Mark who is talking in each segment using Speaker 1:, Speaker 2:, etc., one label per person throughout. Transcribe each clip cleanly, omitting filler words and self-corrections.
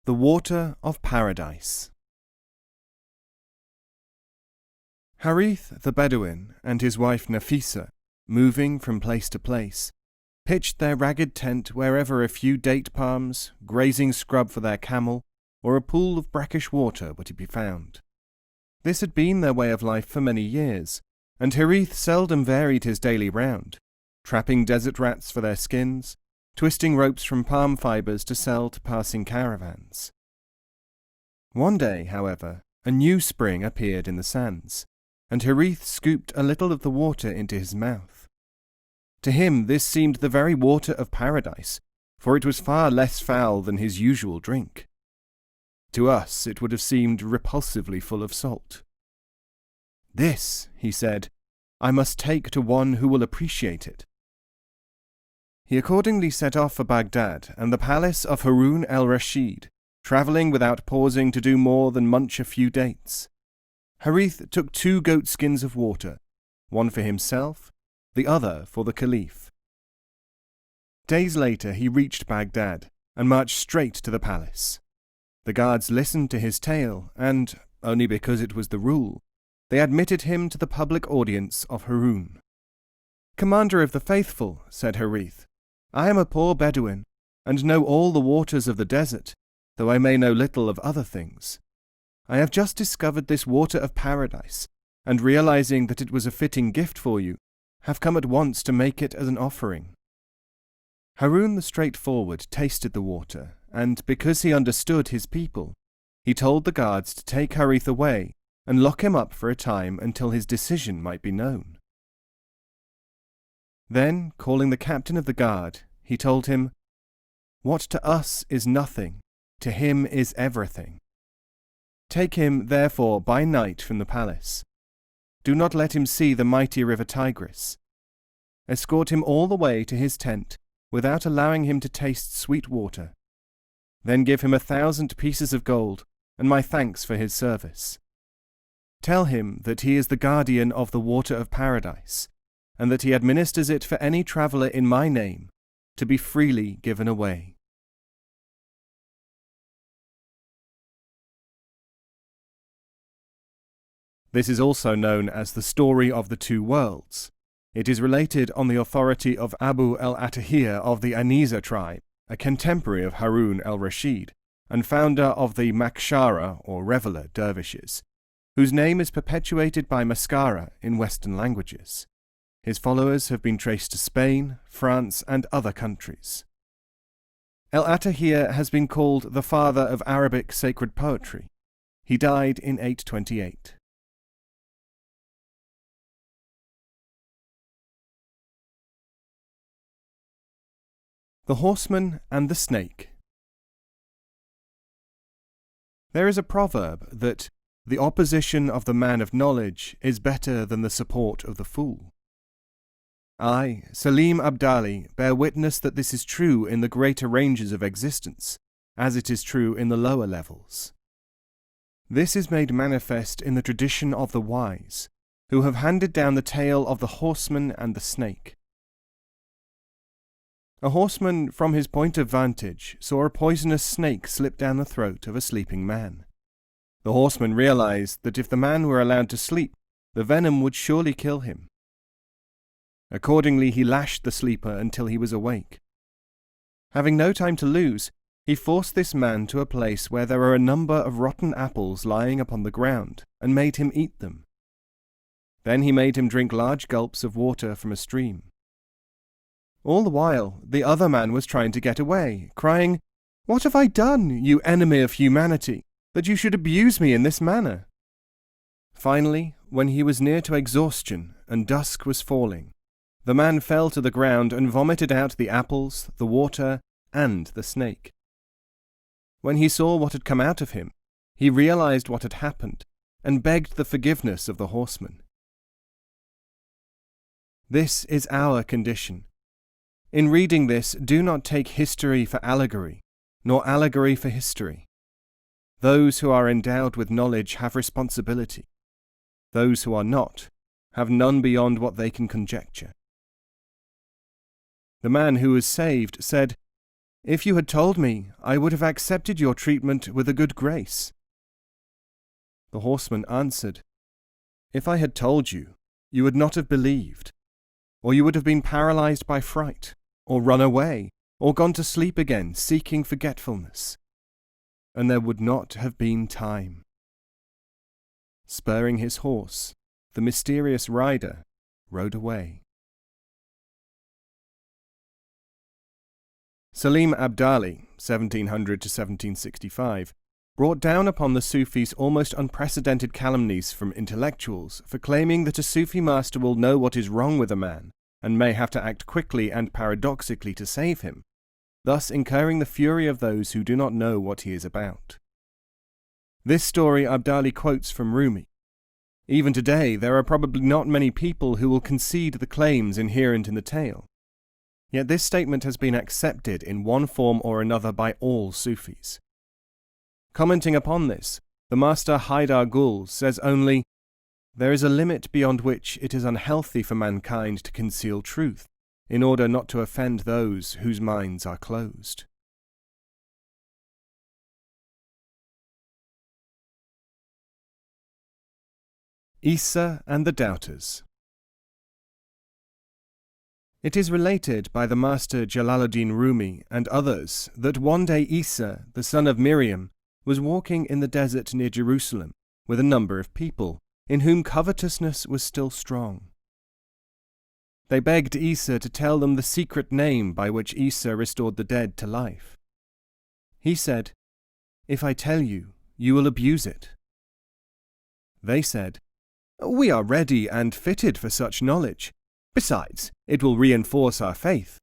Speaker 1: The Water of Paradise. Harith the Bedouin and his wife Nafisa, moving from place to place, pitched their ragged tent wherever a few date palms, grazing scrub for their camel, or a pool of brackish water were to be found. This had been their way of life for many years, and Harith seldom varied his daily round, trapping desert rats for their skins, twisting ropes from palm fibres to sell to passing caravans. One day, however, a new spring appeared in the sands, and Harith scooped a little of the water into his mouth. To him this seemed the very water of paradise, for it was far less foul than his usual drink. To us it would have seemed repulsively full of salt. "This," he said, "I must take to one who will appreciate it." He accordingly set off for Baghdad and the palace of Harun al-Rashid, travelling without pausing to do more than munch a few dates. Harith took 2 goat skins of water, one for himself, the other for the caliph. Days later he reached Baghdad and marched straight to the palace. The guards listened to his tale and, only because it was the rule, they admitted him to the public audience of Harun. "Commander of the faithful," said Harith, "I am a poor Bedouin, and know all the waters of the desert, though I may know little of other things. I have just discovered this water of paradise, and realizing that it was a fitting gift for you, have come at once to make it as an offering." Harun the straightforward tasted the water, and because he understood his people, he told the guards to take Harith away and lock him up for a time until his decision might be known. Then, calling the captain of the guard, he told him, "What to us is nothing, to him is everything. Take him, therefore, by night from the palace. Do not let him see the mighty river Tigris. Escort him all the way to his tent, without allowing him to taste sweet water. Then give him 1,000 pieces of gold, and my thanks for his service. Tell him that he is the guardian of the water of paradise, and that he administers it for any traveller in my name, to be freely given away." This is also known as the story of the 2 worlds. It is related on the authority of Abu al-Atahir of the Aniza tribe, a contemporary of Harun al-Rashid, and founder of the Makshara or Reveller Dervishes, whose name is perpetuated by mascara in Western languages. His followers have been traced to Spain, France, and other countries. Al-Atahir has been called the father of Arabic sacred poetry. He died in 828. The Horseman and the Snake. There is a proverb that the opposition of the man of knowledge is better than the support of the fool. I, Salim Abdali, bear witness that this is true in the greater ranges of existence, as it is true in the lower levels. This is made manifest in the tradition of the wise, who have handed down the tale of the horseman and the snake. A horseman, from his point of vantage, saw a poisonous snake slip down the throat of a sleeping man. The horseman realized that if the man were allowed to sleep, the venom would surely kill him. Accordingly, he lashed the sleeper until he was awake. Having no time to lose, he forced this man to a place where there were a number of rotten apples lying upon the ground, and made him eat them. Then he made him drink large gulps of water from a stream. All the while, the other man was trying to get away, crying, "What have I done, you enemy of humanity, that you should abuse me in this manner?" Finally, when he was near to exhaustion and dusk was falling, the man fell to the ground and vomited out the apples, the water, and the snake. When he saw what had come out of him, he realized what had happened, and begged the forgiveness of the horseman. This is our condition. In reading this, do not take history for allegory, nor allegory for history. Those who are endowed with knowledge have responsibility. Those who are not have none beyond what they can conjecture. The man who was saved said, If you had told me, I would have accepted your treatment with a good grace." The horseman answered, "If I had told you, you would not have believed, or you would have been paralyzed by fright, or run away, or gone to sleep again, seeking forgetfulness, and there would not have been time." Spurring his horse, the mysterious rider rode away. Salim Abdali, 1700 to 1765, brought down upon the Sufis almost unprecedented calumnies from intellectuals for claiming that a Sufi master will know what is wrong with a man and may have to act quickly and paradoxically to save him, thus incurring the fury of those who do not know what he is about. This story Abdali quotes from Rumi. Even today, there are probably not many people who will concede the claims inherent in the tale. Yet this statement has been accepted in one form or another by all Sufis. Commenting upon this, the master Haidar Gul says only, "There is a limit beyond which it is unhealthy for mankind to conceal truth, in order not to offend those whose minds are closed." Isa and the Doubters. It is related by the master Jalaluddin Rumi and others that one day Isa, the son of Miriam, was walking in the desert near Jerusalem with a number of people, in whom covetousness was still strong. They begged Isa to tell them the secret name by which Isa restored the dead to life. He said, "If I tell you, you will abuse it." They said, "We are ready and fitted for such knowledge. Besides, it will reinforce our faith."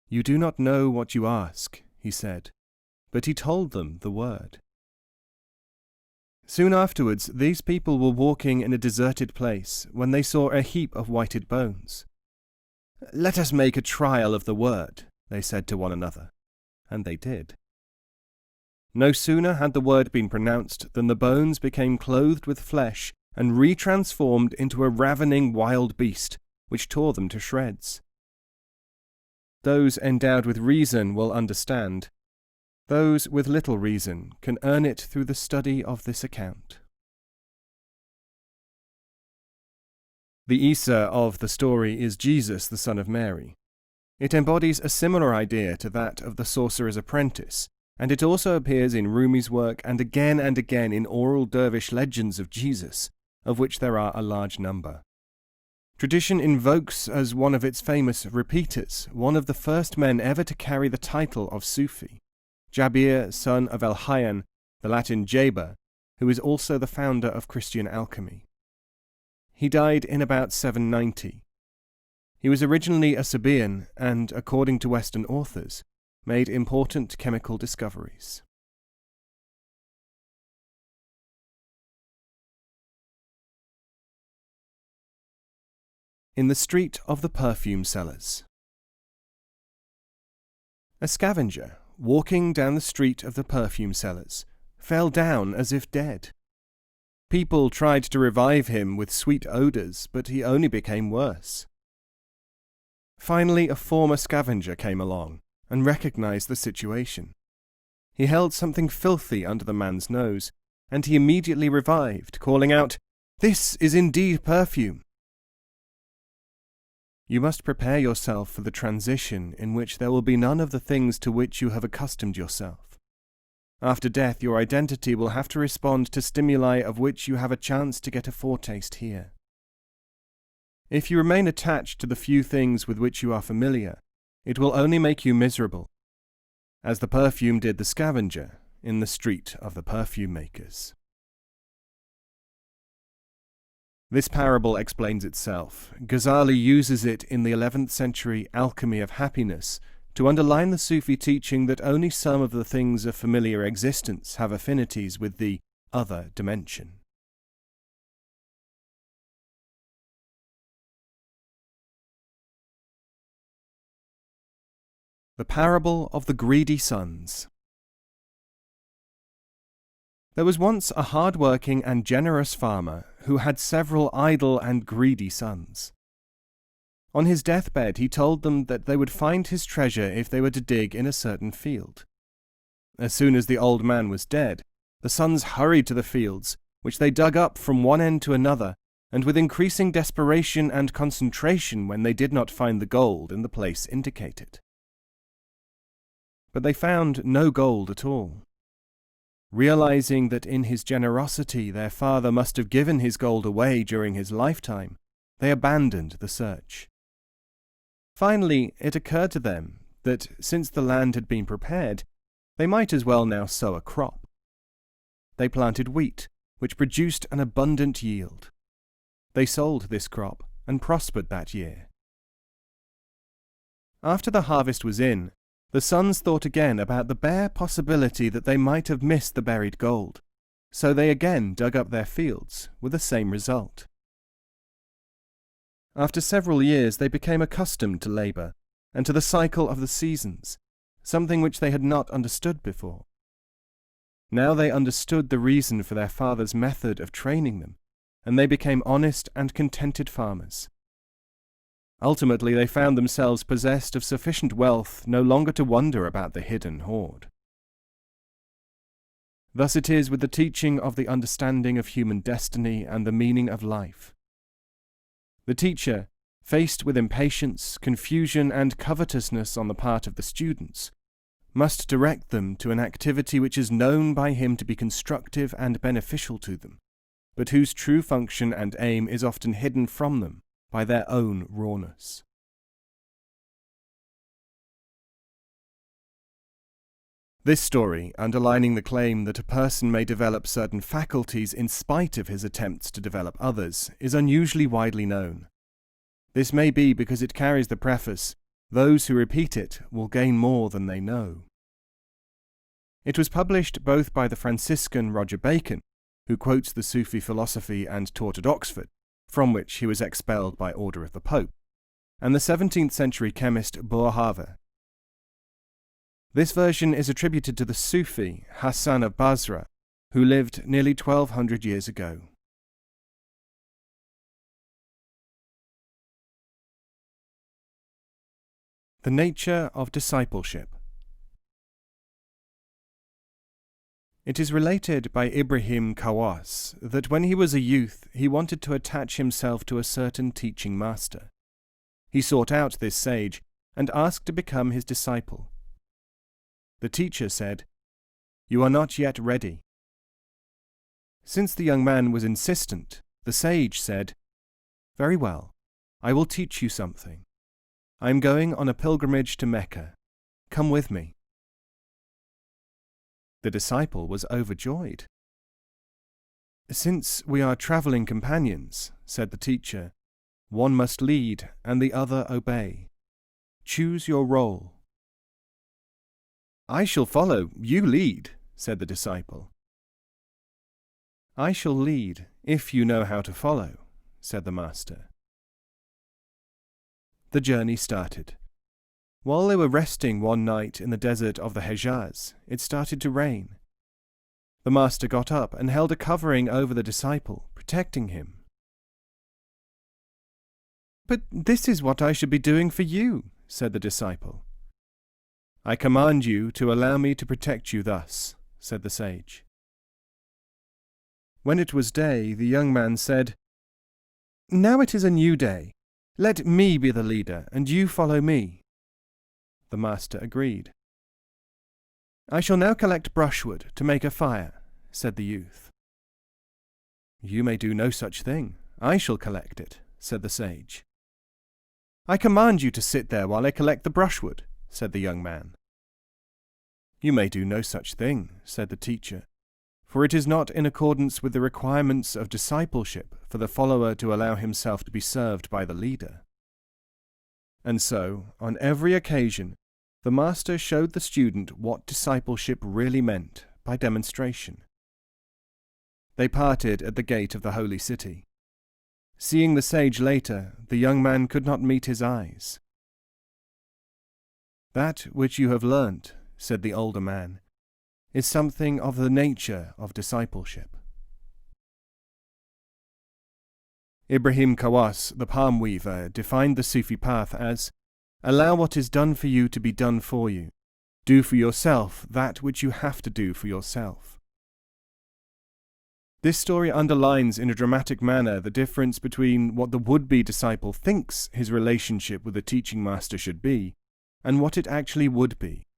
Speaker 1: "You do not know what you ask," he said, but he told them the word. Soon afterwards, these people were walking in a deserted place when they saw a heap of whited bones. "Let us make a trial of the word," they said to one another, and they did. No sooner had the word been pronounced than the bones became clothed with flesh and retransformed into a ravening wild beast, which tore them to shreds. Those endowed with reason will understand. Those with little reason can earn it through the study of this account. The Isa of the story is Jesus, the son of Mary. It embodies a similar idea to that of the sorcerer's apprentice, and it also appears in Rumi's work and again in oral Dervish legends of Jesus, of which there are a large number. Tradition invokes as one of its famous repeaters one of the first men ever to carry the title of Sufi, Jabir, son of El-Hayyan, the Latin Jaber, who is also the founder of Christian alchemy. He died in about 790. He was originally a Sabaean and, according to Western authors, made important chemical discoveries. In the street of the perfume sellers. A scavenger, walking down the street of the perfume sellers, fell down as if dead. People tried to revive him with sweet odours, but he only became worse. Finally, a former scavenger came along and recognized the situation. He held something filthy under the man's nose, and he immediately revived, calling out, "This is indeed perfume." You must prepare yourself for the transition in which there will be none of the things to which you have accustomed yourself. After death, your identity will have to respond to stimuli of which you have a chance to get a foretaste here. If you remain attached to the few things with which you are familiar, it will only make you miserable, as the perfume did the scavenger in the street of the perfume makers. This parable explains itself. Ghazali uses it in the 11th century Alchemy of Happiness to underline the Sufi teaching that only some of the things of familiar existence have affinities with the other dimension. The Parable of the Greedy Sons. There was once a hard-working and generous farmer who had several idle and greedy sons. On his deathbed, he told them that they would find his treasure if they were to dig in a certain field. As soon as the old man was dead, the sons hurried to the fields, which they dug up from one end to another, and with increasing desperation and concentration when they did not find the gold in the place indicated. But they found no gold at all. Realizing that in his generosity their father must have given his gold away during his lifetime, they abandoned the search. Finally, it occurred to them that since the land had been prepared, they might as well now sow a crop. They planted wheat, which produced an abundant yield. They sold this crop and prospered that year. After the harvest was in, the sons thought again about the bare possibility that they might have missed the buried gold, so they again dug up their fields with the same result. After several years they became accustomed to labour and to the cycle of the seasons, something which they had not understood before. Now they understood the reason for their father's method of training them, and they became honest and contented farmers. Ultimately, they found themselves possessed of sufficient wealth no longer to wonder about the hidden hoard. Thus it is with the teaching of the understanding of human destiny and the meaning of life. The teacher, faced with impatience, confusion, and covetousness on the part of the students, must direct them to an activity which is known by him to be constructive and beneficial to them, but whose true function and aim is often hidden from them by their own rawness. This story, underlining the claim that a person may develop certain faculties in spite of his attempts to develop others, is unusually widely known. This may be because it carries the preface, "Those who repeat it will gain more than they know." It was published both by the Franciscan Roger Bacon, who quotes the Sufi philosophy and taught at Oxford, from which he was expelled by order of the Pope, and the 17th century chemist Boerhaave. This version is attributed to the Sufi Hassan of Basra, who lived nearly 1200 years ago. The nature of discipleship. It is related by Ibrahim Khawas that when he was a youth he wanted to attach himself to a certain teaching master. He sought out this sage and asked to become his disciple. The teacher said, "You are not yet ready." Since the young man was insistent, the sage said, "Very well, I will teach you something. I am going on a pilgrimage to Mecca. Come with me." The disciple was overjoyed. "Since we are travelling companions," said the teacher, "one must lead and the other obey. Choose your role." "I shall follow, you lead," said the disciple. "I shall lead, if you know how to follow," said the master. The journey started. While they were resting one night in the desert of the Hejaz, it started to rain. The master got up and held a covering over the disciple, protecting him. "But this is what I should be doing for you," said the disciple. "I command you to allow me to protect you thus," said the sage. When it was day, the young man said, "Now it is a new day. Let me be the leader, and you follow me." The master agreed. "I shall now collect brushwood to make a fire," said the youth. "You may do no such thing. I shall collect it," said the sage. "I command you to sit there while I collect the brushwood," said the young man. "You may do no such thing," said the teacher, "for it is not in accordance with the requirements of discipleship for the follower to allow himself to be served by the leader." And so, on every occasion, the master showed the student what discipleship really meant by demonstration. They parted at the gate of the holy city. Seeing the sage later, the young man could not meet his eyes. "That which you have learnt," said the older man, "is something of the nature of discipleship." Ibrahim Khawas, the palm weaver, defined the Sufi path as, "Allow what is done for you to be done for you. Do for yourself that which you have to do for yourself." This story underlines in a dramatic manner the difference between what the would-be disciple thinks his relationship with a teaching master should be, and what it actually would be.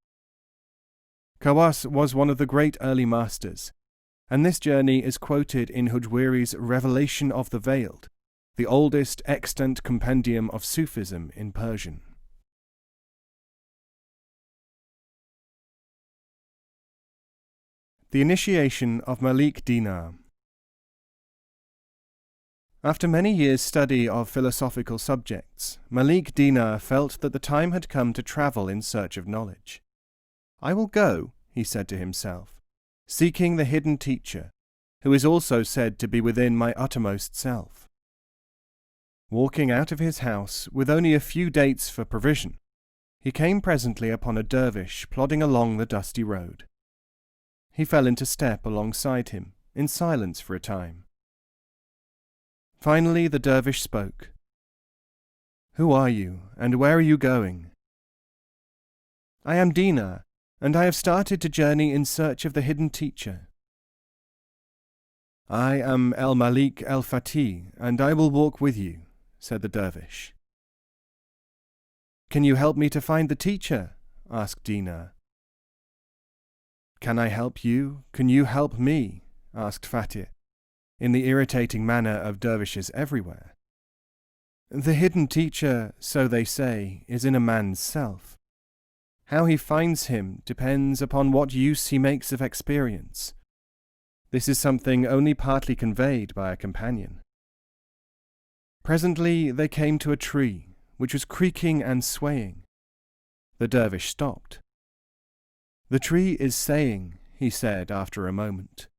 Speaker 1: Khawas was one of the great early masters, and this journey is quoted in Hujwiri's Revelation of the Veiled, the oldest extant compendium of Sufism in Persian. The initiation of Malik Dinar. After many years' study of philosophical subjects, Malik Dinar felt that the time had come to travel in search of knowledge. "I will go," he said to himself, "seeking the hidden teacher, who is also said to be within my uttermost self." Walking out of his house with only a few dates for provision, he came presently upon a dervish plodding along the dusty road. He fell into step alongside him, in silence for a time. Finally the dervish spoke. "Who are you, and where are you going?" "I am Dinar, and I have started to journey in search of the hidden teacher." "I am Malik Fatih, and I will walk with you," said the dervish. "Can you help me to find the teacher?" asked Dinar. "Can I help you? Can you help me?" asked Fatih, in the irritating manner of dervishes everywhere. "The hidden teacher, so they say, is in a man's self. How he finds him depends upon what use he makes of experience. This is something only partly conveyed by a companion." Presently they came to a tree, which was creaking and swaying. The dervish stopped. "The tree is saying," he said after a moment,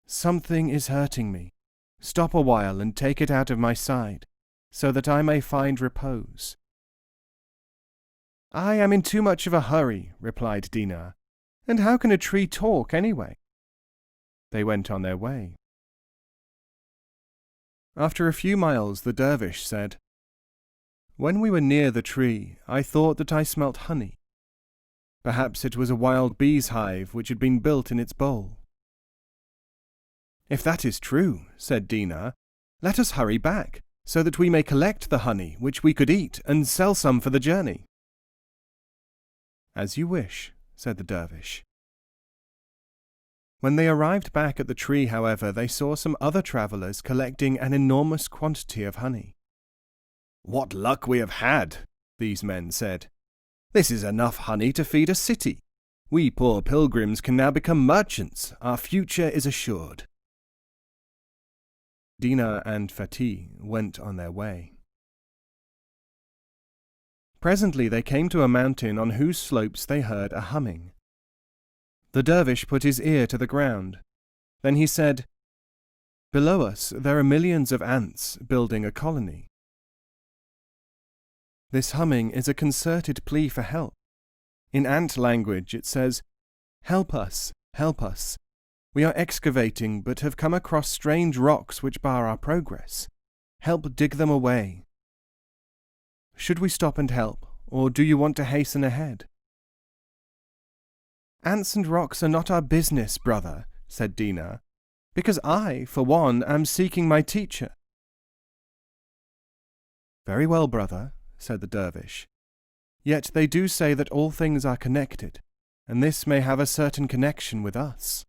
Speaker 1: "something is hurting me. Stop a while and take it out of my side, so that I may find repose." "I am in too much of a hurry," replied Dinar, "and how can a tree talk anyway?" They went on their way. After a few miles the dervish said, "When we were near the tree, I thought that I smelt honey. Perhaps it was a wild bee's hive which had been built in its bole." "If that is true," said Dinar, "let us hurry back, so that we may collect the honey which we could eat and sell some for the journey." "As you wish," said the dervish. When they arrived back at the tree, however, they saw some other travellers collecting an enormous quantity of honey. "What luck we have had," these men said. "This is enough honey to feed a city. We poor pilgrims can now become merchants. Our future is assured." Dinar and Fatih went on their way. Presently they came to a mountain on whose slopes they heard a humming. The dervish put his ear to the ground. Then he said, "Below us there are millions of ants building a colony." This humming is a concerted plea for help. In ant language it says, "Help us, help us. We are excavating but have come across strange rocks which bar our progress. Help dig them away." Should we stop and help, or do you want to hasten ahead? "Ants and rocks are not our business, brother," said Dinar, "because I, for one, am seeking my teacher." "Very well, brother," said the dervish. "Yet they do say that all things are connected, and this may have a certain connection with us."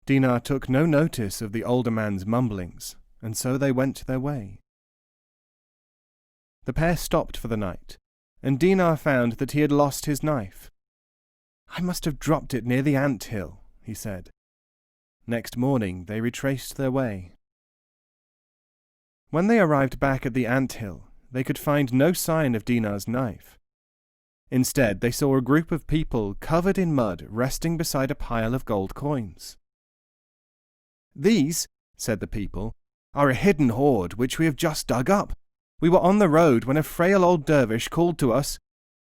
Speaker 1: Dinar took no notice of the older man's mumblings, and so they went their way. The pair stopped for the night, and Dinar found that he had lost his knife. "I must have dropped it near the ant hill," he said. Next morning they retraced their way. When they arrived back at the ant hill, they could find no sign of Dinar's knife. Instead, they saw a group of people covered in mud resting beside a pile of gold coins. "These," said the people, "are a hidden hoard which we have just dug up. We were on the road when a frail old dervish called to us,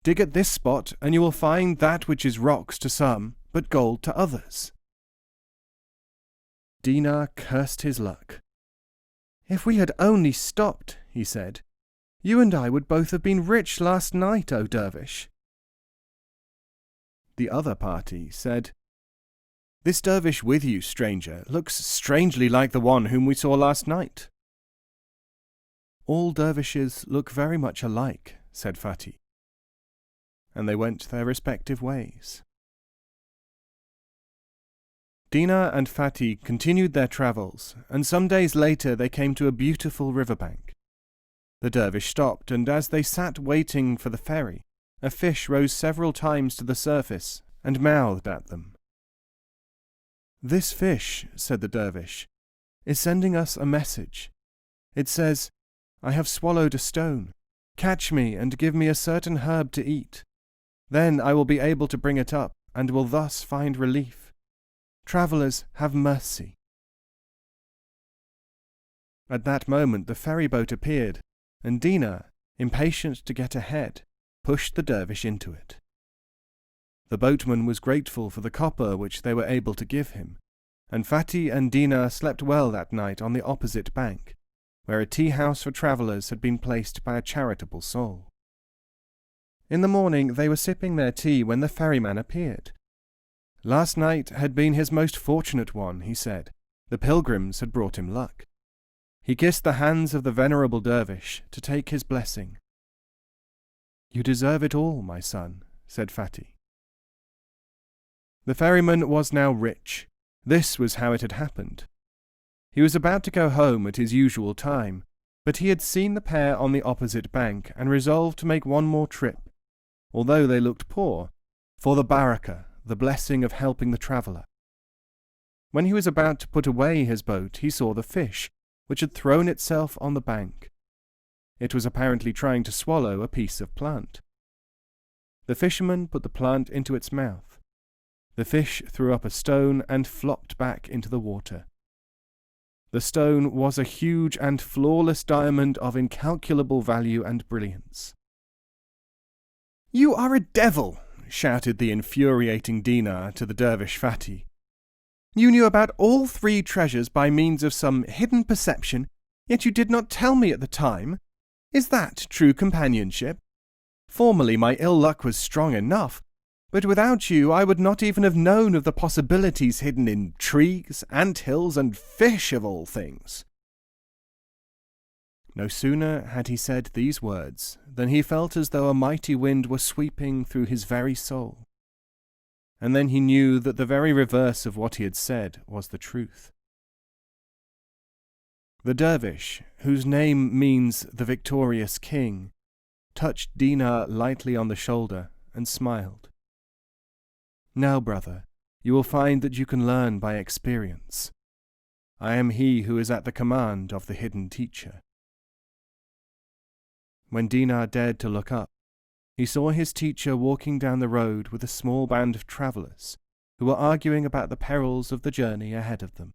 Speaker 1: 'Dig at this spot, and you will find that which is rocks to some, but gold to others.'" Dinar cursed his luck. "If we had only stopped," he said, "you and I would both have been rich last night, O Dervish." The other party said, "This dervish with you, stranger, looks strangely like the one whom we saw last night." "All dervishes look very much alike," said Fatih. And they went their respective ways. Dinar and Fatih continued their travels, and some days later they came to a beautiful riverbank. The dervish stopped, and as they sat waiting for the ferry, a fish rose several times to the surface and mouthed at them. "This fish," said the dervish, "is sending us a message. It says, 'I have swallowed a stone. Catch me and give me a certain herb to eat. Then I will be able to bring it up, and will thus find relief. Travellers, have mercy.'" At that moment the ferry boat appeared, and Dinar, impatient to get ahead, pushed the dervish into it. The boatman was grateful for the copper which they were able to give him, and Fatih and Dinar slept well that night on the opposite bank, where a tea-house for travellers had been placed by a charitable soul. In the morning they were sipping their tea when the ferryman appeared. Last night had been his most fortunate one, he said. The pilgrims had brought him luck. He kissed the hands of the venerable dervish to take his blessing. "You deserve it all, my son," said Fatih. The ferryman was now rich. This was how it had happened. He was about to go home at his usual time, but he had seen the pair on the opposite bank and resolved to make one more trip, although they looked poor, for the barakah, the blessing of helping the traveller. When he was about to put away his boat, he saw the fish, which had thrown itself on the bank. It was apparently trying to swallow a piece of plant. The fisherman put the plant into its mouth. The fish threw up a stone and flopped back into the water. The stone was a huge and flawless diamond of incalculable value and brilliance. "You are a devil!" shouted the infuriating Dinar to the dervish Fatih. "You knew about all three treasures by means of some hidden perception, yet you did not tell me at the time. Is that true companionship? Formerly my ill luck was strong enough, but without you I would not even have known of the possibilities hidden in trees, ant-hills, and fish of all things." No sooner had he said these words than he felt as though a mighty wind were sweeping through his very soul. And then he knew that the very reverse of what he had said was the truth. The dervish, whose name means the victorious king, touched Dinar lightly on the shoulder and smiled. "Now, brother, you will find that you can learn by experience. I am he who is at the command of the hidden teacher." When Dinar dared to look up, he saw his teacher walking down the road with a small band of travellers who were arguing about the perils of the journey ahead of them.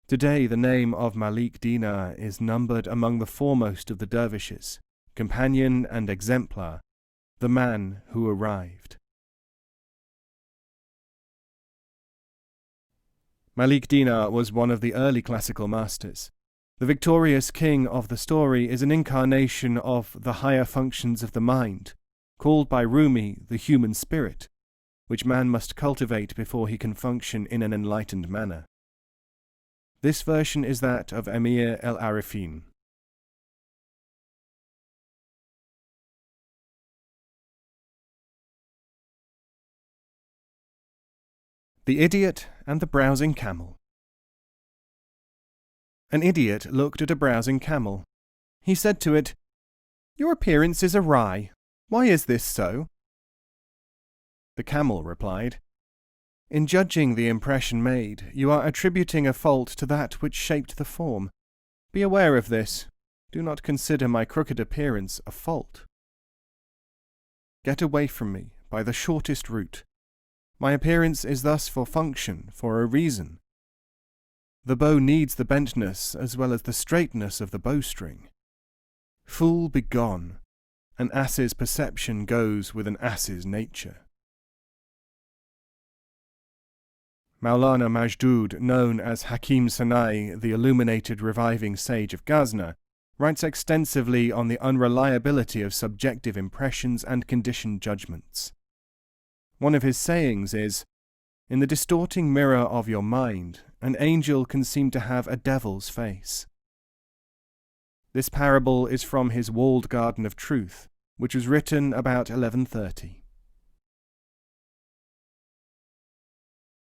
Speaker 1: Today the name of Malik Dinar is numbered among the foremost of the dervishes, companion and exemplar, the man who arrived. Malik Dinar was one of the early classical masters. The victorious king of the story is an incarnation of the higher functions of the mind, called by Rumi the human spirit, which man must cultivate before he can function in an enlightened manner. This version is that of Emir el-Arifin. The Idiot and the Browsing Camel. An idiot looked at a browsing camel. He said to it, "Your appearance is awry. Why is this so?" The camel replied, "In judging the impression made, you are attributing a fault to that which shaped the form. Be aware of this. Do not consider my crooked appearance a fault. Get away from me by the shortest route. My appearance is thus for function, for a reason. The bow needs the bentness as well as the straightness of the bowstring. Fool, begone! An ass's perception goes with an ass's nature." Maulana Majdood, known as Hakim Sanai, the illuminated reviving sage of Ghazna, writes extensively on the unreliability of subjective impressions and conditioned judgments. One of his sayings is, "In the distorting mirror of your mind, an angel can seem to have a devil's face." This parable is from his Walled Garden of Truth, which was written about 1130.